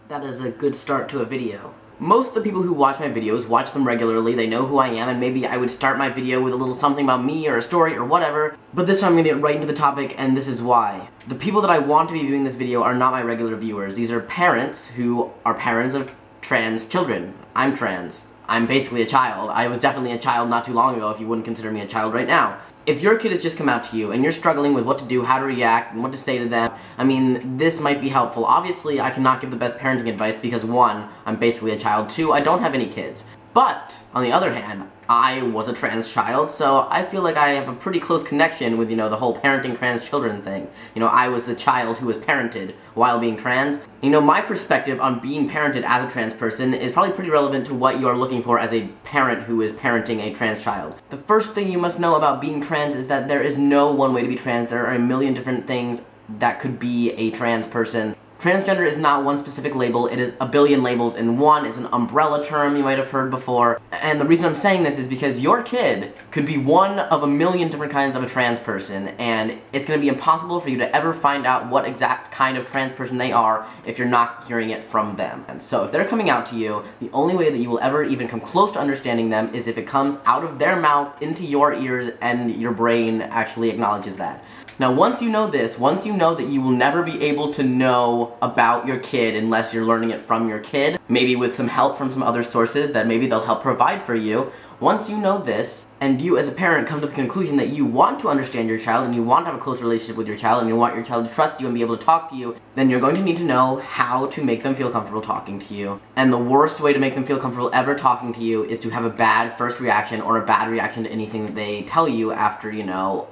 That is a good start to a video. Most of the people who watch my videos watch them regularly, they know who I am, and maybe I would start my video with a little something about me or a story or whatever, but this time I'm gonna get right into the topic, and this is why. The people that I want to be viewing this video are not my regular viewers. These are parents who are parents of trans children. I'm trans. I'm basically a child. I was definitely a child not too long ago if you wouldn't consider me a child right now. If your kid has just come out to you and you're struggling with what to do, how to react, and what to say to them, I mean, this might be helpful. Obviously, I cannot give the best parenting advice because 1, I'm basically a child, 2, I don't have any kids. But, on the other hand, I was a trans child, so I feel like I have a pretty close connection with, the whole parenting trans children thing. I was a child who was parented while being trans. My perspective on being parented as a trans person is probably pretty relevant to what you are looking for as a parent who is parenting a trans child. The first thing you must know about being trans is that there is no one way to be trans. There are a million different things that could be a trans person. Transgender is not one specific label, it is a billion labels in one. It's an umbrella term you might have heard before. And the reason I'm saying this is because your kid could be one of a million different kinds of a trans person, and it's going to be impossible for you to ever find out what exact kind of trans person they are if you're not hearing it from them. And so if they're coming out to you, the only way that you will ever even come close to understanding them is if it comes out of their mouth into your ears and your brain actually acknowledges that. Now, once you know this, once you know that you will never be able to know about your kid unless you're learning it from your kid, maybe with some help from some other sources that maybe they'll help provide for you, once you know this, and you as a parent come to the conclusion that you want to understand your child and you want to have a close relationship with your child and you want your child to trust you and be able to talk to you, then you're going to need to know how to make them feel comfortable talking to you. And the worst way to make them feel comfortable ever talking to you is to have a bad first reaction or a bad reaction to anything that they tell you after,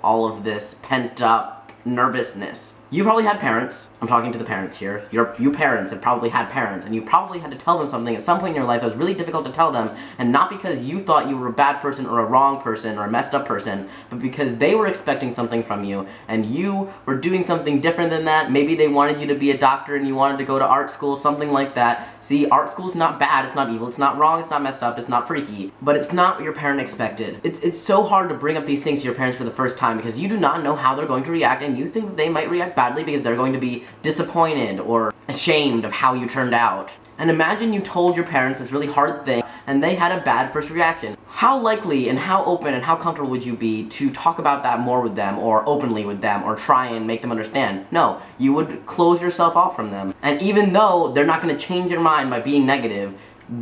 all of this pent-up nervousness. You probably had parents, I'm talking to the parents here, you parents have probably had parents, and you probably had to tell them something at some point in your life that was really difficult to tell them, and not because you thought you were a bad person or a wrong person or a messed up person, but because they were expecting something from you, and you were doing something different than that. Maybe they wanted you to be a doctor and you wanted to go to art school, something like that. See, art school's not bad, it's not evil, it's not wrong, it's not messed up, it's not freaky, but it's not what your parent expected. It's so hard to bring up these things to your parents for the first time because you do not know how they're going to react, and you think that they might react badly because they're going to be disappointed or ashamed of how you turned out. And imagine you told your parents this really hard thing and they had a bad first reaction. How likely and how open and how comfortable would you be to talk about that more with them or openly with them or try and make them understand? No, you would close yourself off from them. And even though they're not going to change your mind by being negative,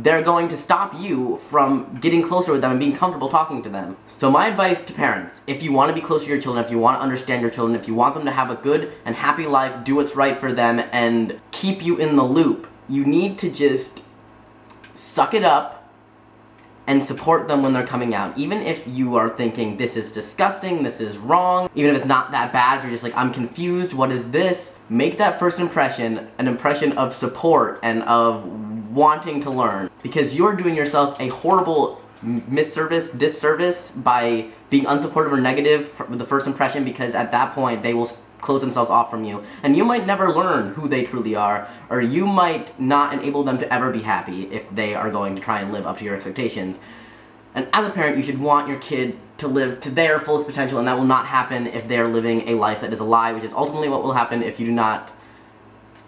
they're going to stop you from getting closer with them and being comfortable talking to them. So my advice to parents, if you want to be close to your children, if you want to understand your children, if you want them to have a good and happy life, do what's right for them, and keep you in the loop, you need to just suck it up and support them when they're coming out. Even if you are thinking, this is disgusting, this is wrong, even if it's not that bad, if you're just like, I'm confused, what is this? Make that first impression an impression of support and of wanting to learn, because you're doing yourself a horrible disservice by being unsupportive or negative with the first impression, because at that point they will close themselves off from you, and you might never learn who they truly are, or you might not enable them to ever be happy if they are going to try and live up to your expectations. And as a parent, you should want your kid to live to their fullest potential, and that will not happen if they are living a life that is a lie, which is ultimately what will happen if you do not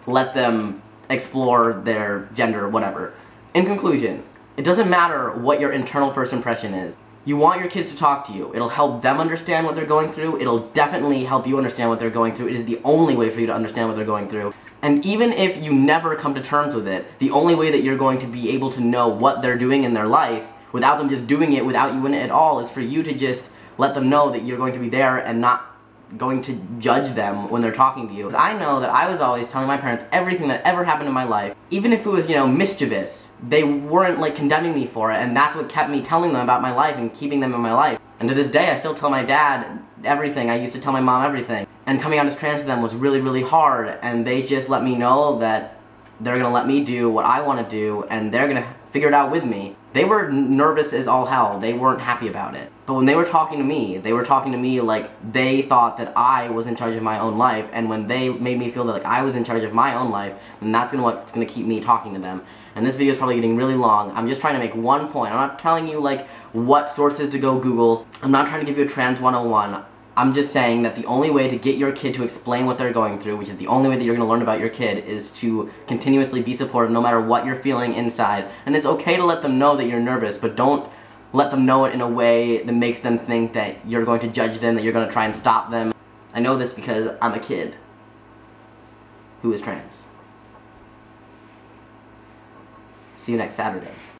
let them explore their gender or whatever. In conclusion, it doesn't matter what your internal first impression is. You want your kids to talk to you. It'll help them understand what they're going through. It'll definitely help you understand what they're going through. It is the only way for you to understand what they're going through. And even if you never come to terms with it, the only way that you're going to be able to know what they're doing in their life without them just doing it without you in it at all is for you to just let them know that you're going to be there and not going to judge them when they're talking to you. I know that I was always telling my parents everything that ever happened in my life, even if it was, mischievous. They weren't like condemning me for it, and that's what kept me telling them about my life and keeping them in my life. And to this day, I still tell my dad everything. I used to tell my mom everything. And coming out as trans to them was really, really hard, and they just let me know that they're gonna let me do what I want to do, and they're gonna figure it out with me. They were nervous as all hell. They weren't happy about it. But when they were talking to me like they thought that I was in charge of my own life, and when they made me feel that like I was in charge of my own life, then that's what's gonna keep me talking to them. And this video is probably getting really long. I'm just trying to make one point. I'm not telling you like what sources to go Google. I'm not trying to give you a trans 101. I'm just saying that the only way to get your kid to explain what they're going through, which is the only way that you're going to learn about your kid, is to continuously be supportive no matter what you're feeling inside. And it's okay to let them know that you're nervous, but don't let them know it in a way that makes them think that you're going to judge them, that you're going to try and stop them. I know this because I'm a kid who is trans. See you next Saturday.